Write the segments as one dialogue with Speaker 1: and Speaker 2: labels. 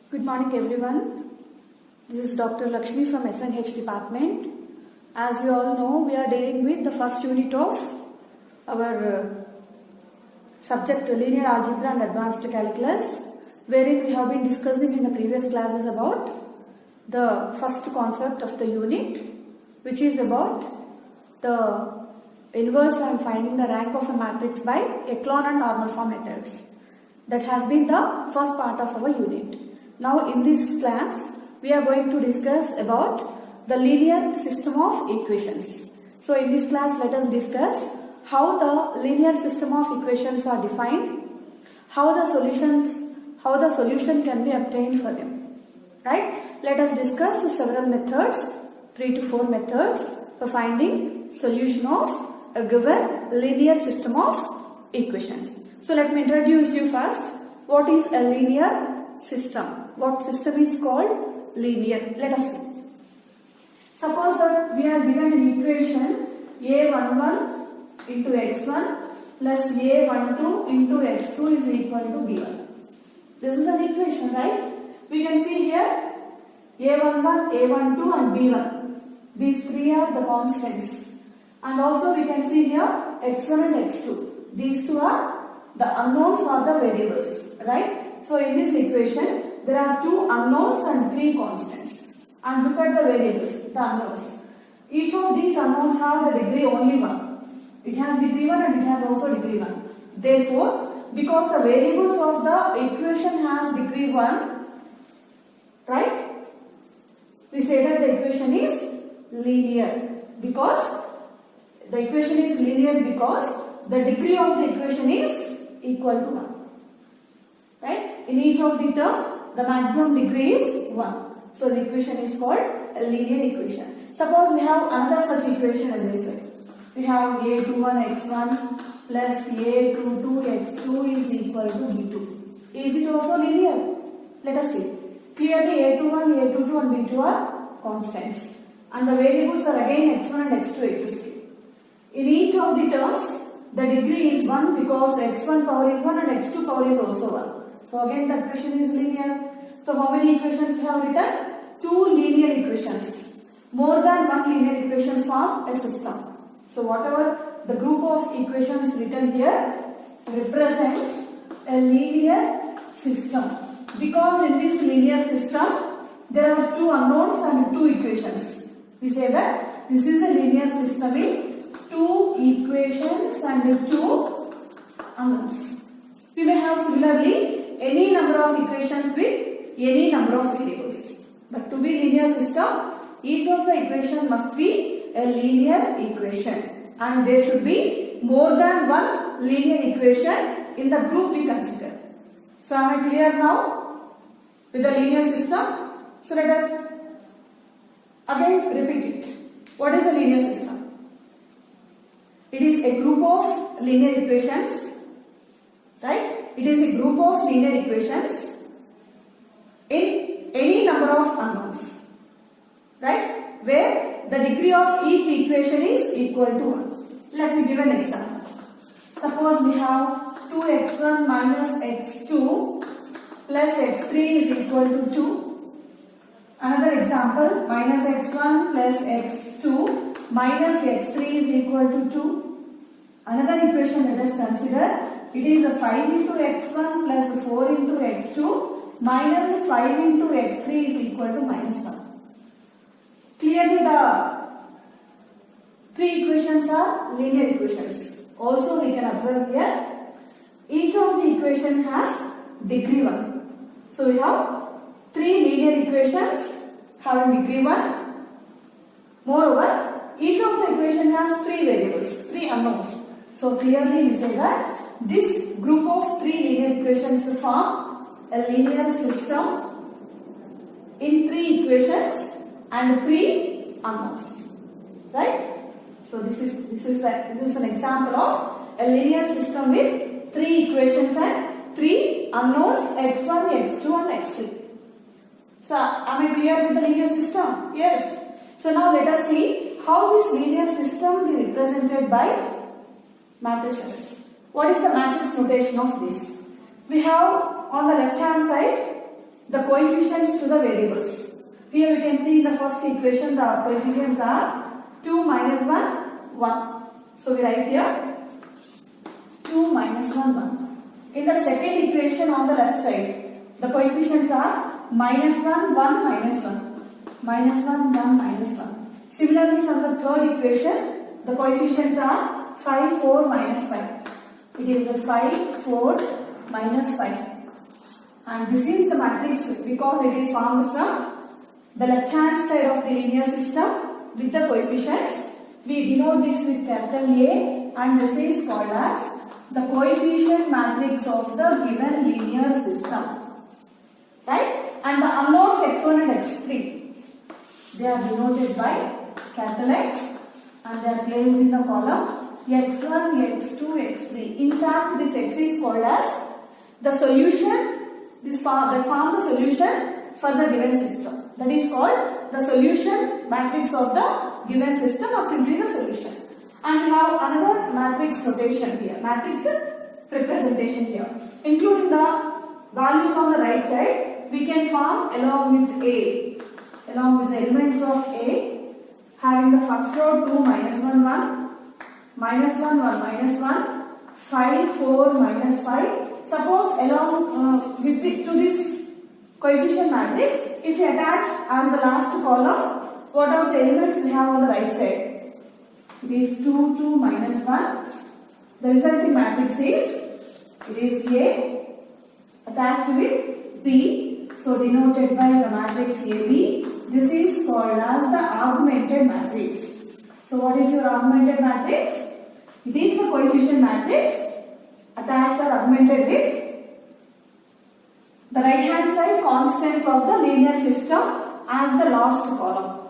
Speaker 1: Good morning everyone. This is Dr. Lakshmi from SNH department. As you all know, we are dealing with the first unit of our subject linear algebra and advanced calculus, wherein we have been discussing in the previous classes about the first concept of the unit, which is about the inverse and finding the rank of a matrix by echelon and normal form methods. That has been the first part of our unit. Now in this class, we are going to discuss about the linear system of equations. So in this class, let us discuss how the linear system of equations are defined, how the solution can be obtained for them. Right? Let us discuss several methods, 3 to 4 methods for finding solution of a given linear system of equations. So let me introduce you first. What is a linear system? What system is called linear? Let us see. Suppose that we are given an equation a11 into x1 plus a12 into x2 is equal to b1. This is an equation, right? We can see here a11, a12 and b1. These three are the constants. And also we can see here x1 and x2. These two are the unknowns or the variables, right? So in this equation, there are 2 unknowns and 3 constants. And look at the variables, the unknowns. Each of these unknowns have the degree only 1. It has degree 1 and it has also degree 1. Therefore, because the variables of the equation has degree 1, right? We say that the equation is linear. Because the equation is linear because the degree of the equation is equal to 1. Right? In each of the term, the maximum degree is 1. So the equation is called a linear equation. Suppose we have another such equation in this way. We have a21 x1 plus a22 x2 is equal to b2. Is it also linear? Let us see. Clearly a21, a22 and b2 are constants. And the variables are again x1 and x2 existing. In each of the terms, the degree is 1 because x1 power is 1 and x2 power is also 1. So again the equation is linear. So how many equations we have written? 2 linear equations. More than 1 linear equation form a system. So whatever the group of equations written here represent a linear system. Because in this linear system there are 2 unknowns and 2 equations. We say that this is a linear system in 2 equations and 2 unknowns. We may have similarly any number of equations with any number of variables. But to be linear system, each of the equation must be a linear equation. And there should be more than 1 linear equation in the group we consider. So am I clear now with the linear system? So let us again repeat it. What is a linear system? It is a group of linear equations, right? It is a group of linear equations in any number of unknowns, right? Where the degree of each equation is equal to 1. Let me give an example. Suppose we have 2x1 minus x2 plus x3 is equal to 2. Another example, minus x1 plus x2 minus x3 is equal to 2. Another equation let us consider. It is a 5 into x1 plus 4 into x2 minus 5 into x3 is equal to minus 1. Clearly the 3 equations are linear equations. Also we can observe here, each of the equation has degree 1. So we have 3 linear equations having degree 1. Moreover, each of the equation has 3 variables, 3 unknowns. So clearly we say that this group of 3 linear equations form a linear system in 3 equations and 3 unknowns. Right? So this is an example of a linear system with 3 equations and 3 unknowns x1, x2 and x3. So am I clear with the linear system? Yes. So now let us see how this linear system is represented by matrices. What is the matrix notation of this? We have on the left hand side the coefficients to the variables. Here we can see in the first equation the coefficients are 2 minus 1, 1. So we write here 2 minus 1, 1. In the second equation on the left side, the coefficients are minus 1, 1, minus 1. Minus 1, 1, minus 1. Similarly from the third equation, the coefficients are 5, 4, minus 5. It is a 5, 4, minus 5. And this is the matrix because it is formed from the left hand side of the linear system with the coefficients. We denote this with capital A and this is called as the coefficient matrix of the given linear system. Right? And the unknowns x1 and x3, they are denoted by capital X and they are placed in the column x1, x2, x3. In fact, this x is called as the solution. That form the solution for the given system. That is called the solution matrix of the given system or simply the solution. And we have another matrix notation here, matrix representation here. Including the value from the right side, we can form along with A. Along with the elements of A, having the first row 2 minus 1, 1, minus 1, 1, minus 1, 5, 4, minus 5. Suppose along to this coefficient matrix, if we attach as the last column, what are the elements we have on the right side? It is 2, 2, minus 1. The resulting matrix is A attached with B. So denoted by the matrix AB. This is called as the augmented matrix. So what is your augmented matrix? It is the coefficient matrix attached or augmented with the right hand side constants of the linear system as the last column.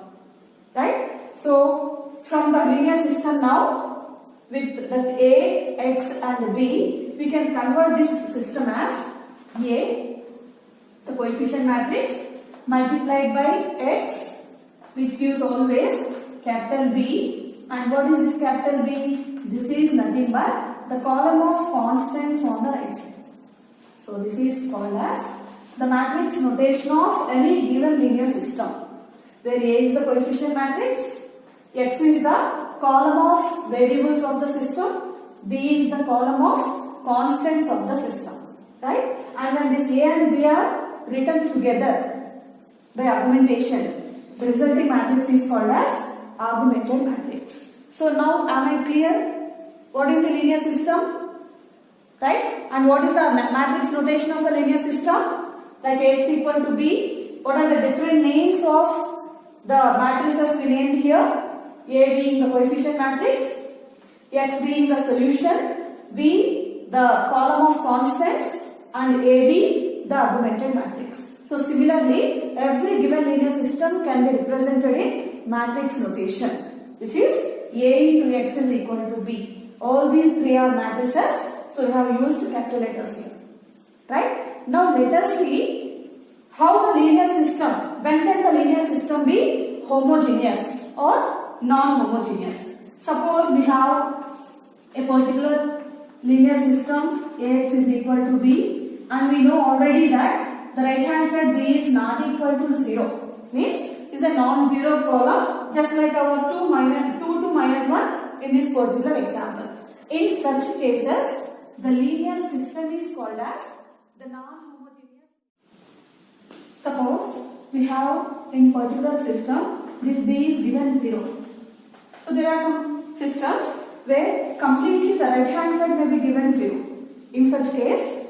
Speaker 1: Right? So from the linear system now with the A, X and B, we can convert this system as A, the coefficient matrix, multiplied by X, which gives always capital B. And what is this capital B? This is nothing but the column of constants on the right side. So this is called as the matrix notation of any given linear system, where A is the coefficient matrix, X is the column of variables of the system, B is the column of constants of the system. Right? And when this A and B are written together by augmentation, the resulting matrix is called as augmented matrix. So now am I clear? What is a linear system? Right? And what is the matrix notation of a linear system? Like X equal to B. What are the different names of the matrices we named here? A being the coefficient matrix, X being the solution, B the column of constants, and AB the augmented matrix. So similarly, every given linear system can be represented in matrix notation, which is A into X is equal to B. All these three are matrices, so we have used capital letters here. Right? Now let us see how the linear system, when can the linear system be homogeneous or non-homogeneous. Suppose we have a particular linear system, Ax is equal to B, and we know already that the right hand side B is not equal to 0. Means is a non-zero column, just like our 2 to minus 1 in this particular example. In such cases, the linear system is called as the non-homogeneous. Suppose we have in particular system, this B is given 0. So there are some systems where completely the right hand side may be given 0. In such case,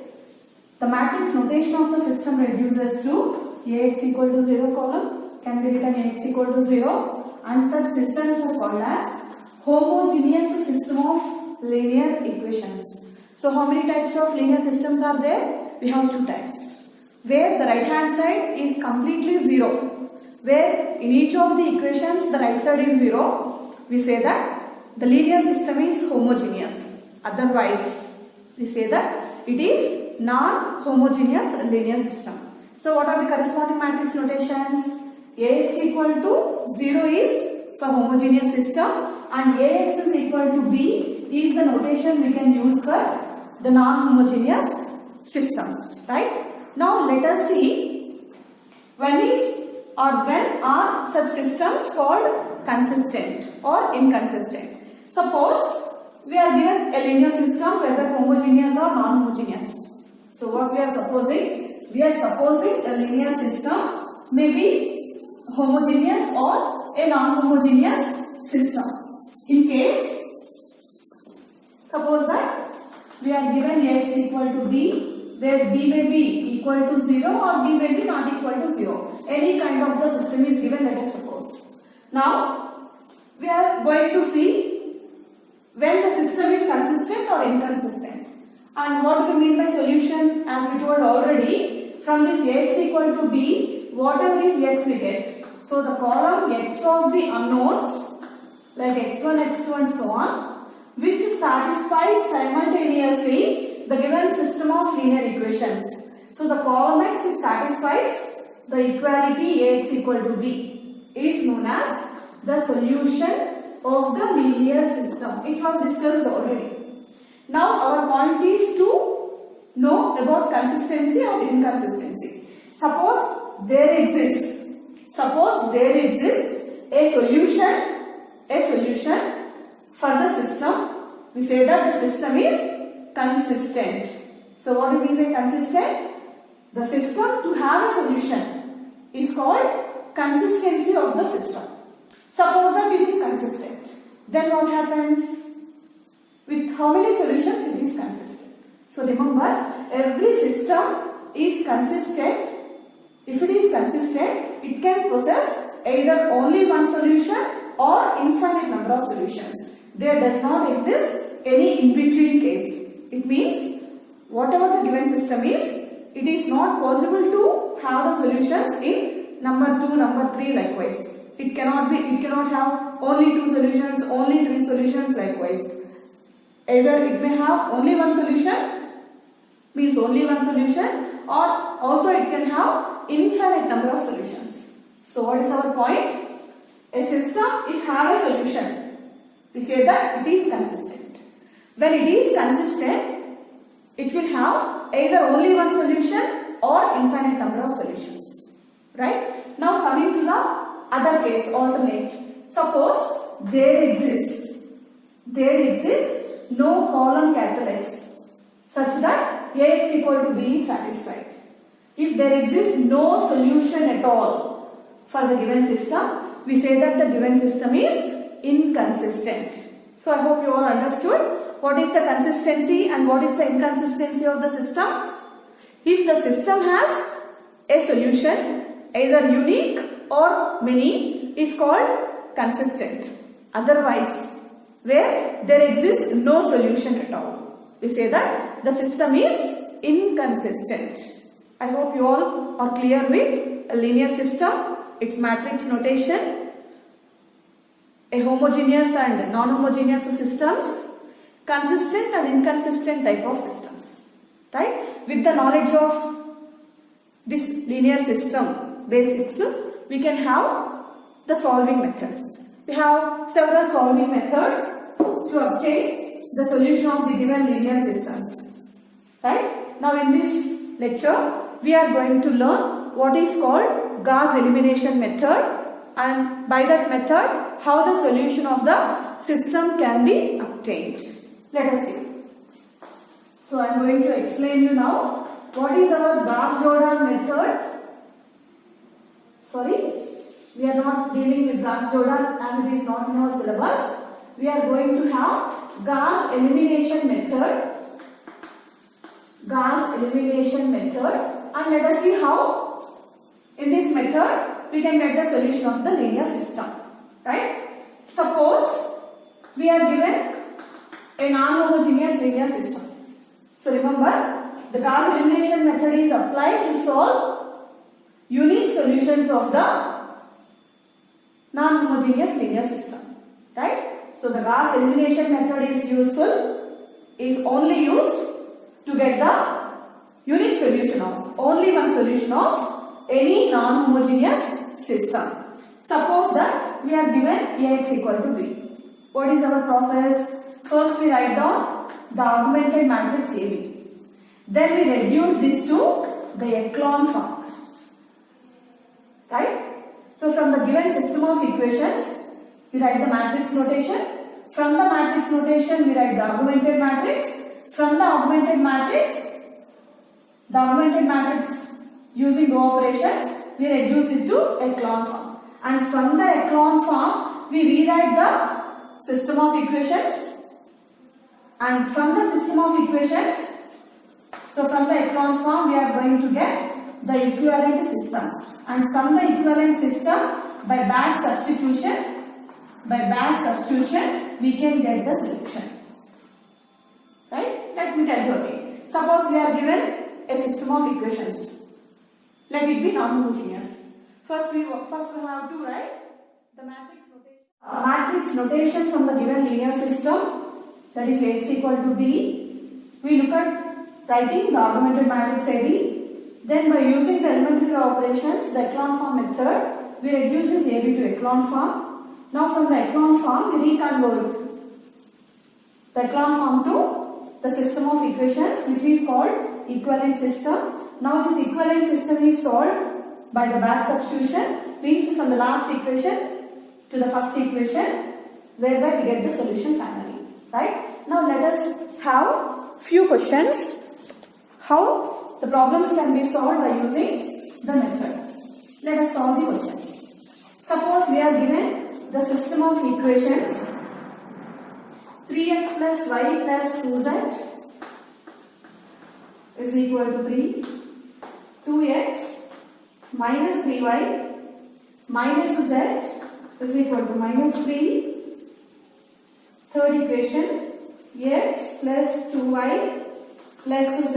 Speaker 1: the matrix notation of the system reduces to Ax equal to 0 column, can be written Ax equal to 0, and such systems are called as homogeneous system of linear equations. So how many types of linear systems are there? We have two types. Where the right hand side is completely 0. Where in each of the equations the right side is 0. We say that the linear system is homogeneous. Otherwise, we say that it is non-homogeneous linear system. So what are the corresponding matrix notations? Ax equal to 0 is for homogeneous system, and Ax is equal to B is the notation we can use for the non-homogeneous systems. Right? Now let us see When are such systems called consistent or inconsistent? Suppose we are given a linear system, whether homogeneous or non-homogeneous. So what we are supposing? We are supposing a linear system may be homogeneous or a non-homogeneous system. In case, suppose that we are given Ax equal to B, where B may be equal to 0 or B may be not equal to 0. Any kind of the system is given, let us suppose. Now, we are going to see when the system is consistent or inconsistent. And what do we mean by solution? As we told already, from this Ax equal to B, whatever is X we get. So the column X of the unknowns, like X1, X2 and so on, which satisfies simultaneously the given system of linear equations. So the column X, it satisfies the equality Ax equal to B, is known as the solution of the linear system. It was discussed already. Now our point is to know about consistency or inconsistency. Suppose there exists a solution for the system. We say that the system is consistent. So what do we mean by consistent? The system to have a solution is called consistency of the system. Suppose that it is consistent. Then what happens? With how many solutions it is consistent? So remember, every system is consistent. If it is consistent, it can possess either only one solution or infinite number of solutions. There does not exist any in-between case. It means whatever the given system is, it is not possible to have the solutions in number 2, number 3 likewise. It cannot have only 2 solutions, only 3 solutions likewise. Either it may have only one solution, means only one solution, or also it can have infinite number of solutions. So what is our point? A system, if have a solution, we say that it is consistent. When it is consistent, it will have either only one solution or infinite number of solutions. Right? Now coming to the other case, alternate. Suppose there exists no column capital X such that Ax equal to B is satisfied. If there exists no solution at all for the given system, we say that the given system is inconsistent. So I hope you all understood what is the consistency and what is the inconsistency of the system. If the system has a solution, either unique or many, is called consistent. Otherwise, where there exists no solution at all, we say that the system is inconsistent. I hope you all are clear with a linear system, its matrix notation, a homogeneous and non-homogeneous systems, consistent and inconsistent type of systems. Right? With the knowledge of this linear system basics, we can have the solving methods. We have several solving methods to obtain the solution of the given linear systems. Right? Now in this lecture, we are going to learn what is called Gauss elimination method, and by that method, how the solution of the system can be obtained. Let us see. So I am going to explain you now what is our Gauss-Jordan method. Sorry, we are not dealing with Gauss-Jordan as it is not in our syllabus. We are going to have Gauss elimination method. Gauss elimination method, and let us see how in this method we can get the solution of the linear system. Right? Suppose we are given a non-homogeneous linear system. So remember, the Gauss elimination method is applied to solve unique solutions of the non-homogeneous linear system. Right? So the Gauss elimination method is only used to get the unique solution of only one solution of any non-homogeneous system. Suppose that we are given Ax equal to B. What is our process? First we write down the augmented matrix AB. Then we reduce this to the echelon form. given system of equations, we write the matrix notation. From the matrix notation, we write the augmented matrix. From the augmented matrix using row operations, we reduce it to echelon form. And from the echelon form, we rewrite the system of equations. And from the system of equations, so from the echelon form, we are going to get the equivalent system. And from the equivalent system, by back substitution, we can get the solution. Right? Let me tell you again. Suppose we are given a system of equations. Let it be non-homogeneous. First we have to write the matrix notation. Matrix notation from the given linear system, that is Ax equal to B. We look at writing the augmented matrix AB. Then by using the elementary operations, the echelon form method, we reduce this AB to echelon form. Now from the echelon form, we reconvert the echelon form to the system of equations, which is called equivalent system. Now this equivalent system is solved by the back substitution, means from the last equation to the first equation, whereby we get the solution finally. Right? Now let us have few questions. How the problems can be solved by using the method. Let us solve the questions. Suppose we are given the system of equations 3x plus y plus 2z is equal to 3, 2x minus 3y minus z is equal to minus 3, third equation x plus 2y plus z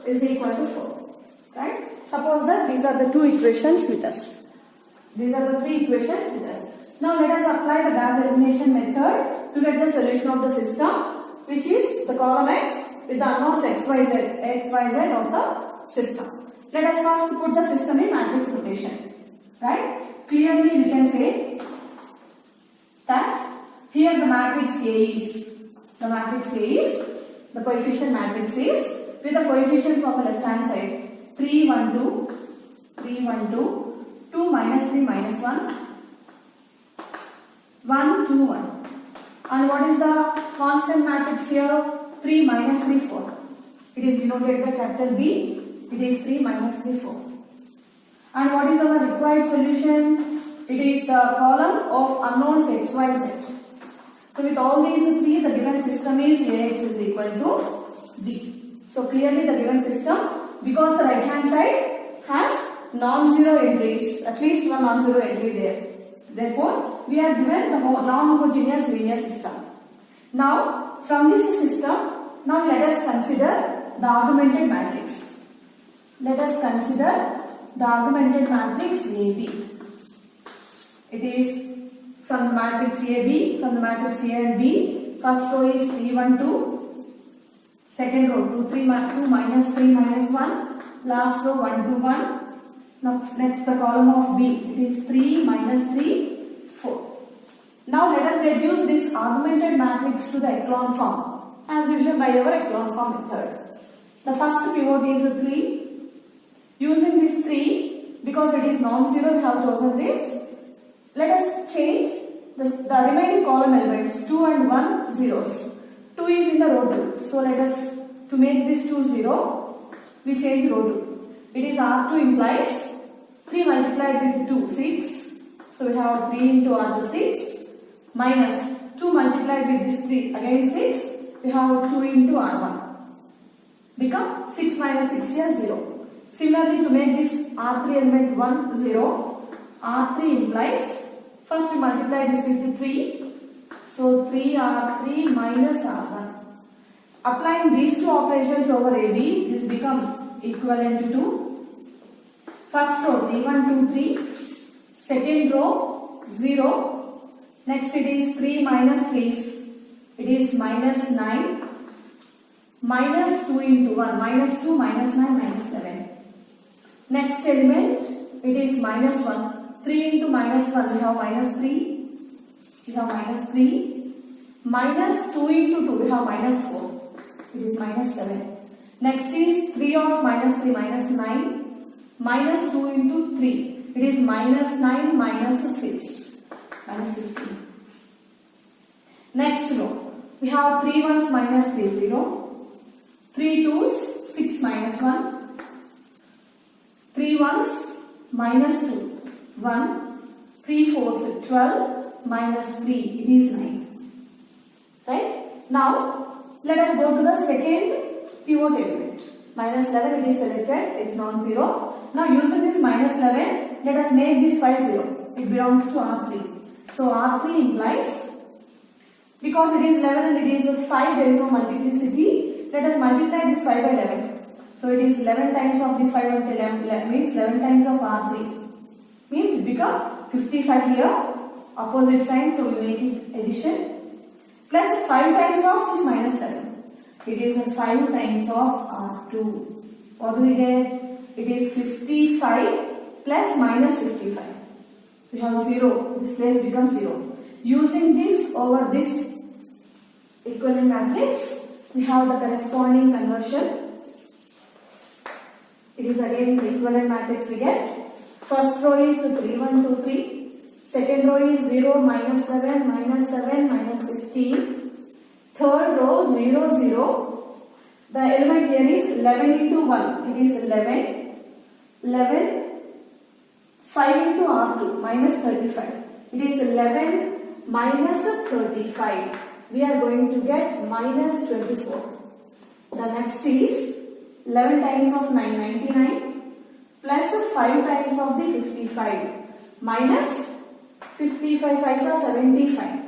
Speaker 1: is equal to 4. Right? Suppose that these are the two equations with us. These are the three equations with us. Now let us apply the Gauss elimination method to get the solution of the system, which is the column x with the unknowns xyz of the system. Let us first put the system in matrix notation. Right? Clearly we can say that here the matrix A is the coefficient matrix is with the coefficients on the left hand side 3, 1, 2, 3, 1, 2, 2 minus 3 minus 1, 1, 2, 1. And what is the constant matrix here? 3 minus 3, 4. It is denoted by capital B. It is 3 minus 3, 4. And what is our required solution? It is the column of unknowns x, y, z. So with all these three, the given system is Ax is equal to B. So clearly the given system, because the right hand side has non-zero entries, at least one non-zero entry there. Therefore, we are given the non-homogeneous linear system. Now, from this system, now let us consider the augmented matrix. Let us consider the augmented matrix AB. It is from the matrix AB, from the matrix A and B. First row is 3, 1, 2. Second row 2 minus 3 minus 1. Last row 1, 2, 1. Next the column of B. It is 3 minus 3, 4. Now let us reduce this augmented matrix to the echelon form. As usual by our echelon form method. The first pivot is 3. Using this 3, because it is non-zero, we have chosen this. Let us change the remaining column elements 2 and 1 zeros. 2 is in the row 2. So let us, to make this 2 0, we change row 2. It is R2 implies 3 multiplied with 2, 6. So we have 3 into R2 6 minus 2 multiplied with this 3 again 6. We have 2 into R1. Become 6 minus 6 here 0. Similarly, to make this R3 element 1 0, R3 implies first we multiply this with 3. So 3R3 minus R1. Applying these two operations over AB, this becomes equivalent to first row 3, 1, 2, 3. Second row 0. Next it is 3 minus 3. It is minus 9. Minus 2 into 1. Minus 2 minus 9 minus 7. Next element it is minus 1. 3 into minus 1 we have minus 3. We have minus 3. Minus 2 into 2 we have minus 4. It is minus 7. Next is 3 of minus 3 minus 9. Minus 2 into 3. It is minus 9 minus 6 minus 15. Next row, we have 3 ones minus 3 0, 3 twos 6 minus 1, 3 ones minus 2 1, 3 fours 12 minus 3, it is 9. Right? Now let us go to the second pivot element. Minus 11 it is selected, it is non-zero. Now using this minus 11, let us make this 5 0. It belongs to R3. So R3 implies, because it is 11 and it is 5, there is no multiplicity. Let us multiply this 5 by 11. So it is 11 times of the 5 and 11 means 11 times of R3. Means it becomes 55 here. Opposite sign, so we make it addition. Plus 5 times of this minus 7. It is 5 times of R2. What do we get? It is 55 plus minus 55. We have 0. This place becomes 0. Using this over this equivalent matrix, we have the corresponding conversion. It is again the equivalent matrix we get. First row is 3 1 2 3. Second row is 0 minus 7 minus 7 minus 15. Third row 0 0. The element here is 11 into 1. It is 11. 11. 5 into R2 minus 35. It is 11 minus 35. We are going to get minus 24. The next is 11 times of 9 99 plus 5 times of the 55 minus 55 5s are 75.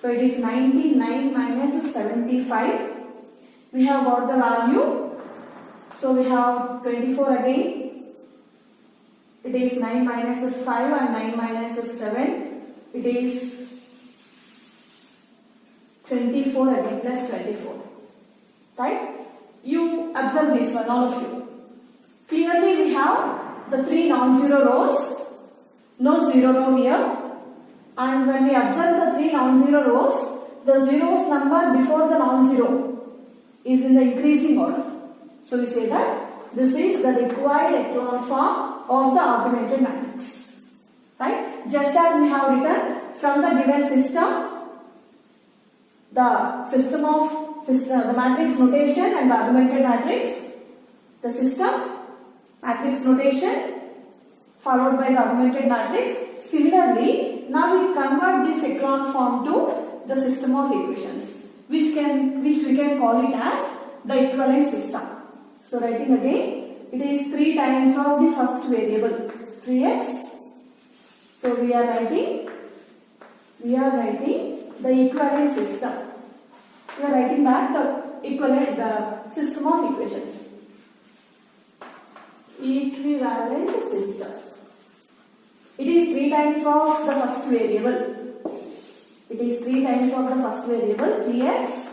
Speaker 1: So it is 99 minus 75. We have got the value. So we have 24 again. It is 9 minus 5 and 9 minus 7. It is 24 again plus 24. Right? You observe this one, all of you. Clearly we have the 3 non-zero rows. No zero row here. And when we observe the 3 non-zero rows, the zeros number before the non-zero is in the increasing order. So we say that this is the required echelon form of the augmented matrix. Right? Just as we have written from the given system, the matrix notation and the augmented matrix, the system, matrix notation followed by the augmented matrix. Similarly, now we convert this echelon form to the system of equations, which we can call it as the equivalent system. So writing again, it is 3 times of the first variable 3x. So we are writing the equivalent system. We are writing back the system of equations. Equivalent system. It is 3 times of the first variable. It is 3 times of the first variable 3x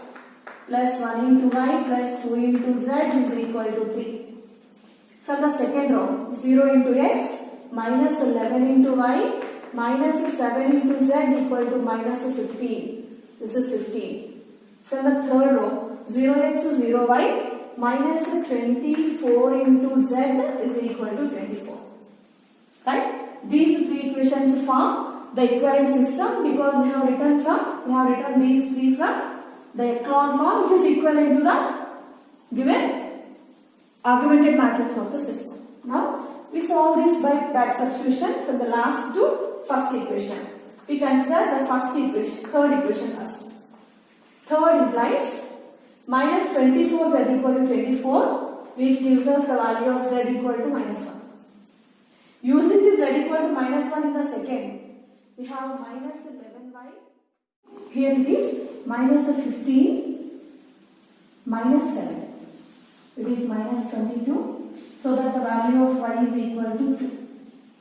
Speaker 1: plus 1 into y plus 2 into z is equal to 3. From the second row, 0 into x minus 11 into y minus 7 into z equal to minus 15. This is 15. From the third row, 0x 0y minus 24 into z is equal to 24. Right? These 3 equations form the equivalent system because we have written these 3 from the echelon form, which is equivalent to the given augmented matrix of the system. Now we solve this by back substitution from the last to first equation. We consider the third equation first. Third implies minus 24 z equal to 24, which gives us the value of z equal to minus 1. Using this z equal to minus 1 in the second, we have minus 11y. Here it is minus 15 minus 7. It is minus 22. So that the value of y is equal to 2.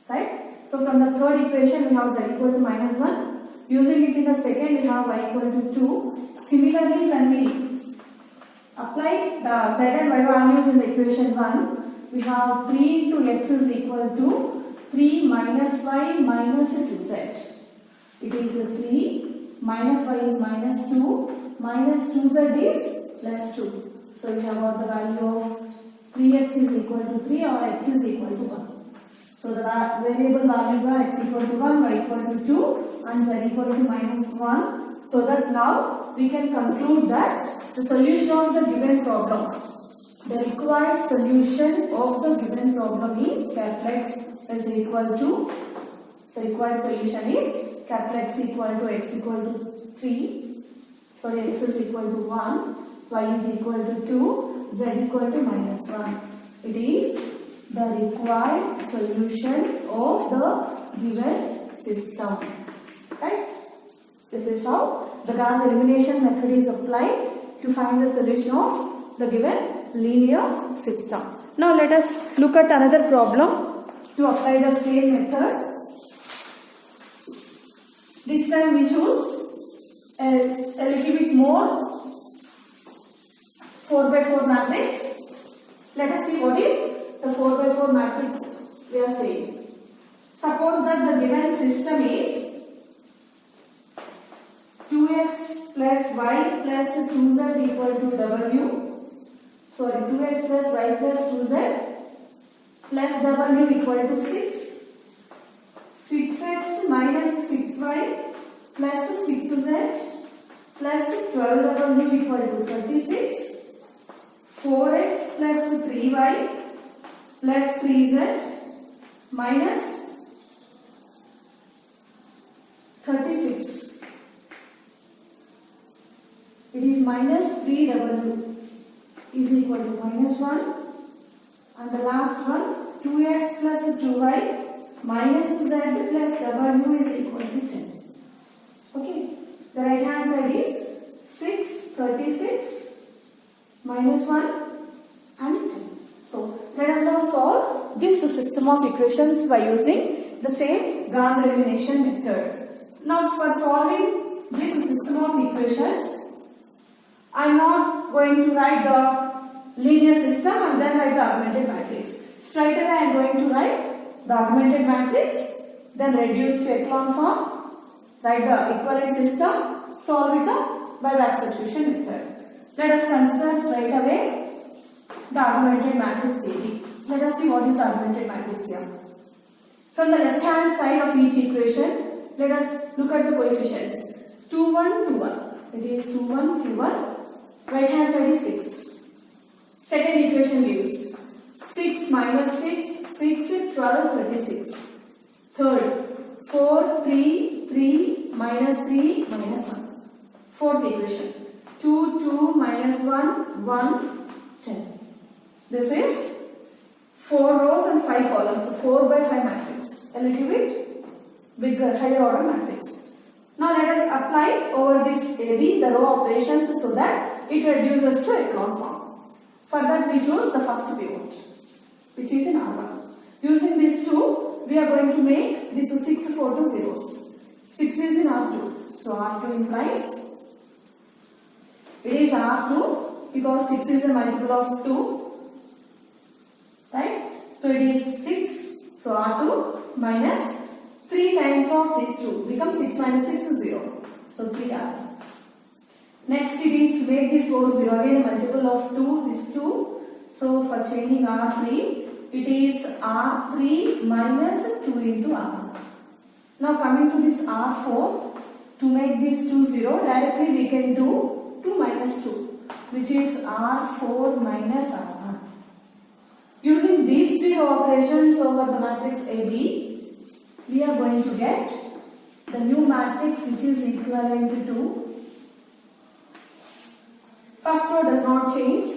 Speaker 1: Right? So from the third equation, we have z equal to minus 1. Using it in the second, we have y equal to 2. Similarly, when we apply the z and y values in the equation 1, we have 3 into x is equal to 3 minus y minus 2z. It is 3 minus y is minus 2 minus 2z is plus 2. So we have got the value of 3x is equal to 3 or x is equal to 1. So So the variable values are x equal to 1, y equal to 2 and z equal to minus 1. So that now we can conclude that the solution of the given problem, the required solution of the given problem is capital X is equal to, the required solution is capital X equal to x equal to 3, sorry x is equal to 1, y is equal to 2, z equal to minus 1. It is the required solution of the given system. Right? This is how the Gauss elimination method is applied to find the solution of the given linear system. Now let us look at another problem to apply the same method. This time we choose a little bit more 4 by 4 matrix. Let us see what is the 4 by 4 matrix we are saying. Suppose that the given system is 2x plus y plus 2z equal to w. Sorry, 2x plus y plus 2z plus w equal to 6. 6x minus 6y plus 6z plus 12w equal to 36. 4x plus 3y plus 3z minus 36. It is minus 3w is equal to minus 1 and the last one 2x plus 2y minus z plus w is equal to 10. Okay, the right hand side is 6, 36 minus 1 and 10. So let us now solve this system of equations by using the same Gauss elimination method. Now for solving this system of equations, I am not going to write the linear system and then write the augmented matrix. Straight away I am going to write the augmented matrix, then reduce to echelon form, write the equivalent system, solve with the by back substitution method. Let us consider straight away the augmented matrix AB. Let us see what is the augmented matrix here. From the left hand side of each equation, let us look at the coefficients. 2, 1, 2, 1. It is 2, 1, 2, 1. Right hand side is 6. Second equation gives 6 minus 6, 6, 12, 36. Third, 4, 3, 3, minus 3, minus 1. Fourth equation, 2, 2, minus 1, 1, 10. This is 4 rows and 5 columns, so 4 by 5 matrix. A little bit bigger, higher order matrix. Now let us apply over this AB the row operations so that it reduces to echelon form. For that we choose the first pivot, which is in R1. Using these two, we are going to make this 6, 4 to zeros. 6 is in R2. So R2 implies it is R2 because 6 is a multiple of 2. Right? So it is 6. So R2 minus 3 times of these 2 becomes 6 minus 6 is 0. So 3R. Next it is to make this row 0 again a multiple of 2, this 2. So for changing R3, it is R3 minus 2 into R1. Now coming to this R4, to make this 2 0, directly we can do 2 minus 2, which is R4 minus R1. Using these three operations over the matrix AB, we are going to get the new matrix which is equivalent to, first row does not change,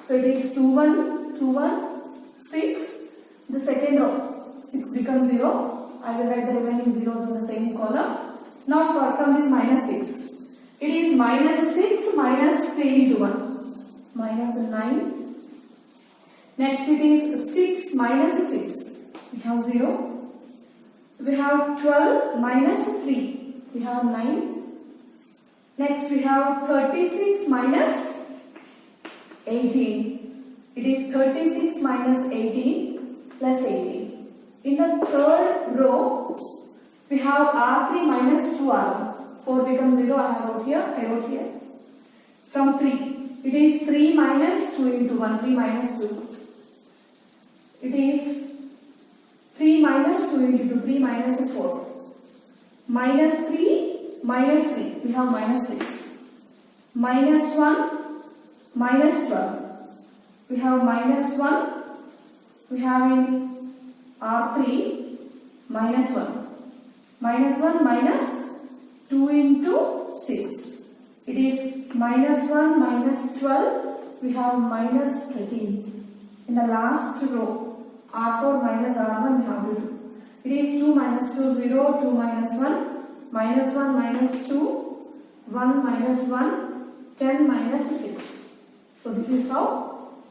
Speaker 1: so it is 2 1 2 1 6. The second row 6 becomes 0. I will write the remaining zeros in the same column. Now from this minus 6, it is minus 6 minus 3 into 1, minus 9. Next it is 6 minus 6, we have 0. We have 12 minus 3, we have 9. Next we have 36 minus 18. It is 36 minus 18 plus 18. In the third row, we have R3 minus 2R1. 4 becomes 0, I wrote here. From 3, it is 3 minus 2 into 1, 3 minus 2. It is 3 minus minus 2 into 2, 3 minus 4. Minus 3, minus 3, we have minus 6. Minus 1, minus 12. We have minus 1, we have in R3, minus 1. Minus 1 minus 2 into 6. It is minus 1 minus 12. We have minus 13. In the last row, R4 minus R1 we have to do. It is 2 minus 2, 0, 2 minus 1, minus 1 minus 2, 1 minus 1, 10 minus 6. So this is how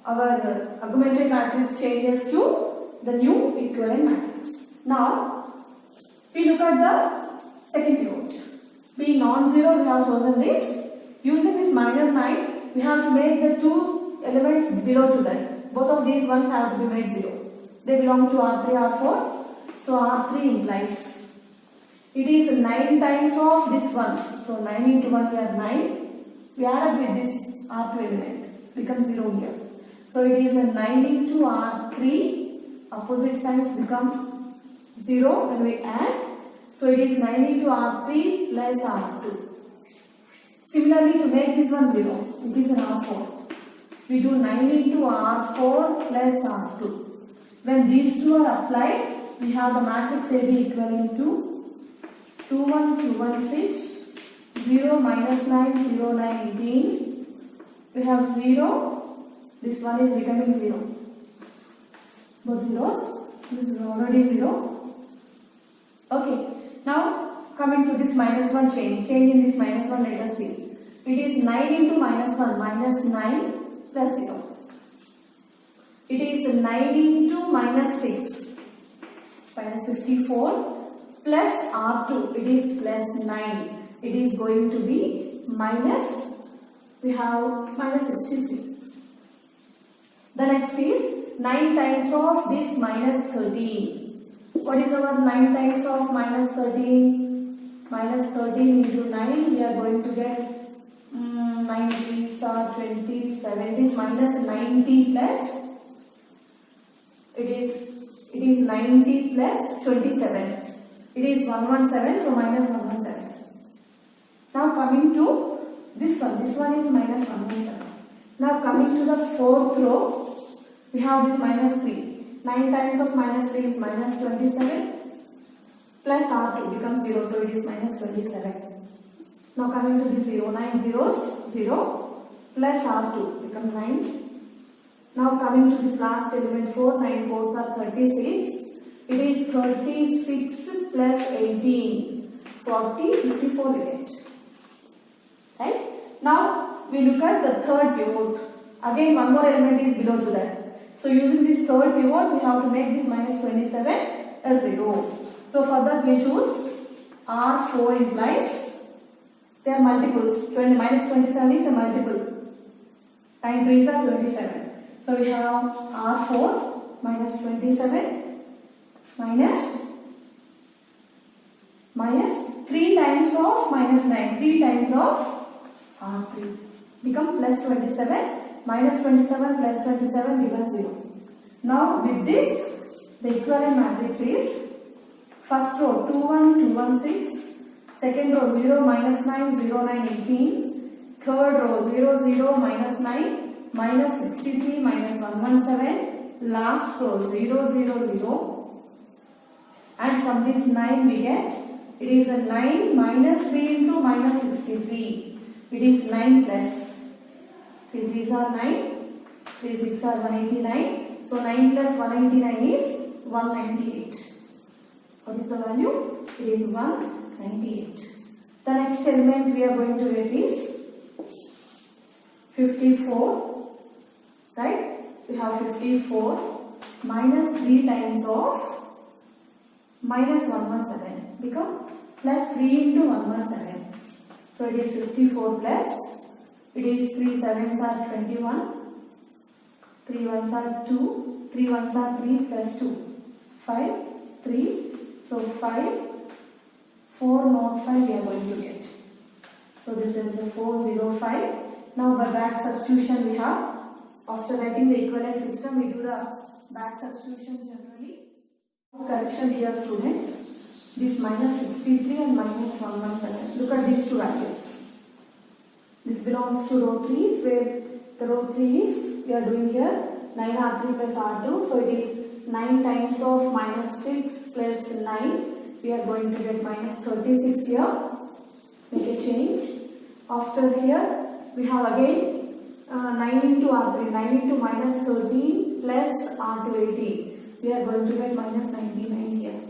Speaker 1: our augmented matrix changes to the new equivalent matrix. Now, we look at the second pivot. Being non-zero, we have chosen this. Using this minus 9, we have to make the two elements below to that. Both of these ones have to be made 0. They belong to R3, R4. So R3 implies it is 9 times of this one. So 9 into 1 we have 9. We add up with this R2 element. Becomes 0 here. So it is a 9 into R3. Opposite signs become 0 when we add. So it is 9 into R3 plus R2. Similarly, to make this one 0, it is an R4. We do 9 into R4 plus R2. When these two are applied, we have the matrix AB equivalent to 2, 1, 2, 1, 6, 0, minus 9, 0, 9, 18. We have 0. This one is becoming 0. Both zeros. This is already 0. Okay. Now, coming to this minus 1 change in this minus 1, let us see. It is 9 into minus 1, minus 9 plus 0. It is 9 into minus 6, minus 54 plus R2, it is plus 9. It is going to be minus, we have minus 63. The next is 9 times of this minus 13. What is our 9 times of minus 13? Minus 13 into 9, we are going to get 90s are 27. It is minus 90 plus, it is 90 plus 27. It is 117, so minus 117. Now coming to this one is minus 117. Now coming to the fourth row, we have this minus 3. 9 times of minus 3 is minus 27 plus R2 becomes 0, so it is minus 27. Now coming to this 0, 9 zeros, 0 plus R2 becomes 9. Now coming to this last element 4, 9 fours are 36. It is 36 plus 18, 40, 54 we get. Right? Now we look at the third pivot. Again one more element is below to that. So using this third pivot we have to make this minus 27 a 0. So for that we choose R4 implies they are multiples. Minus 27 is a multiple. 9 3s are 27. So we have R4 minus 27 minus 3 times of minus 9. 3 times of R3 become plus 27. Minus 27 plus 27 gives us 0. Now with this, the equivalent matrix is first row 2 1 2 1 6. Second row 0 minus 9 0 9 18. Third row 0 0 minus 9 minus 63 minus 117. Last row 0 0 0. And from this 9 we get, it is a 9 minus 3 into minus 63. It is 9 plus 3 3s are 9, 3 6 are 189. So 9 plus 189 is 198. What is the value? It is 198. The next element we are going to get is 54. Right? We have 54 minus 3 times of minus 117 become plus 3 into 117. So it is 54 plus, it is 3 7s are 21, 3 1s are 2, 3 1s are 3 plus 2, 5, 3, so 5, 4 not 5 we are going to get. So this is a 405. Now by back substitution we have, after writing the equivalent system we do the back substitution generally. Correction here, students. This minus 63 and minus 117. Look at these two values. This belongs to row 3, where the row 3 is, we are doing here 9R3 plus R2. So it is 9 times of minus 6 plus 9. We are going to get minus 36 here. Make a change. After here, we have again 9 into R3. 9 into minus 13 plus R2 18. We are going to get minus 99 here.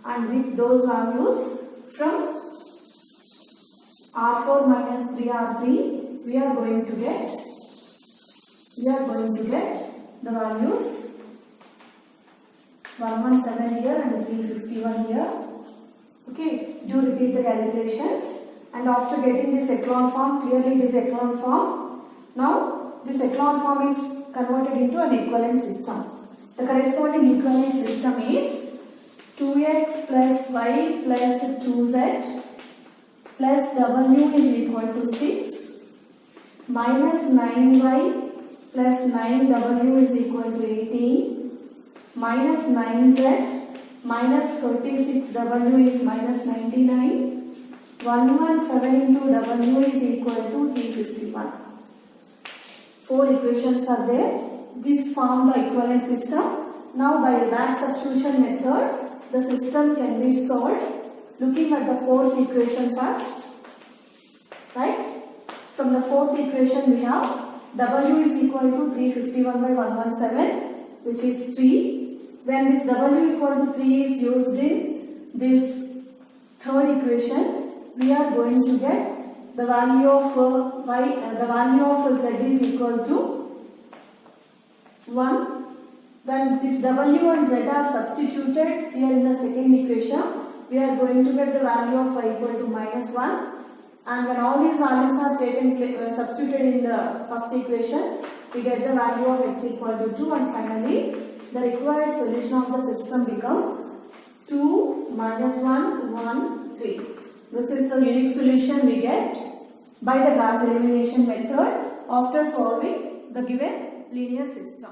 Speaker 1: And with those values from R4 minus 3R3, we are going to get the values 117 here and 351 here. Okay, do repeat the calculations, and after getting this echelon form, clearly it is echelon form. Now this echelon form is converted into an equivalent system. The corresponding equivalent system is 2x plus y plus 2z plus w is equal to 6 minus 9y plus 9w is equal to 18 minus 9z minus 36w is minus 99. 117 into w is equal to 351. 4 equations are there. This form the equivalent system. Now by back substitution method, the system can be solved. Looking at the fourth equation first, right? From the fourth equation we have w is equal to 351 by 117, which is 3. When this w equal to 3 is used in this third equation, we are going to get the value of z is equal to 1. When this w and z are substituted here in the second equation, we are going to get the value of y equal to minus 1. And when all these values are substituted in the first equation, we get the value of x equal to 2, and finally the required solution of the system become 2 minus 1 1 3. This is the unique solution we get by the Gauss elimination method after solving the given linear system.